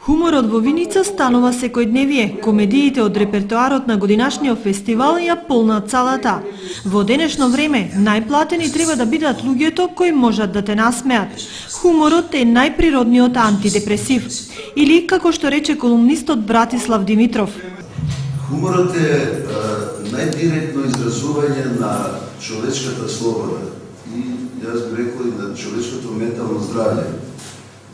Хуморот во Виница станува секојдневие. Комедиите од репертоарот на годинашниот фестивал ја полнат салата. Во денешно време, најплатени треба да бидат луѓето кои можат да те насмеат. Хуморот е најприродниот антидепресив. Или, како што рече колумнистот Братислав Димитров. Хуморот е најдиректно изразување на човечката слобода и, јас би рекол, и на човечкото ментално здравје.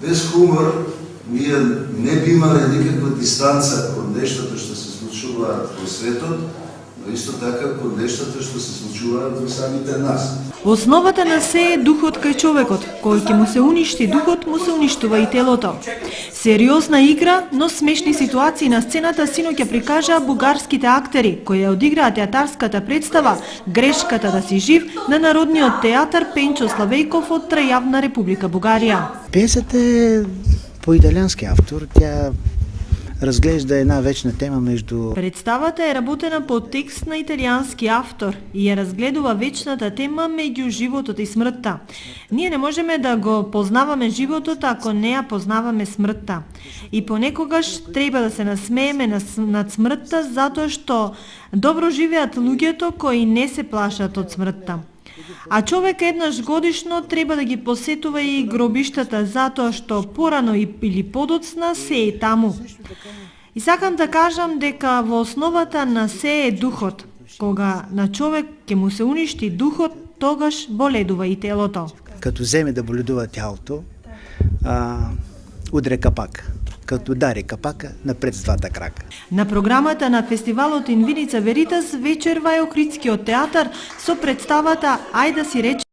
Без хумор ние не би имале никаква дистанца од нештата што се случуваат во светот, но исто така кон нештата што се случуваат во самите нас. Основата на се е духот кај човекот. Кој ќе му се уништи духот, му се уништува и телото. Сериозна игра, но смешни ситуации на сцената синоќа прикажаа бугарските актери, кои ја одиграа театарската представа "Грешката да си жив" на Народниот театар Пенчо Славејков од Трајавна Република Бугарија. Песата е по италијански автор, тя разглежда една вечна тема меѓу... Представата е работена по текст на италијански автор и ја разгледува вечната тема меѓу животот и смртта. Ние не можеме да го познаваме животот ако не ја познаваме смртта. И понекогаш треба да се насмееме над смртта затоа што добро живеат луѓето кои не се плашат од смртта. А човек еднаш годишно треба да ги посетува и гробиштата затоа што порано или подоцна се е таму. И сакам да кажам дека во основата на се е духот. Кога на човек ќе му се уништи духот, тогаш боледува и телото. Като земе да боледува тялото, удре капак. Като удари капака, напред с двата крака. На програмата на фестивалот Инвиница Веритас вечерва е Охридскиот театар со представата "Ајде да си рече"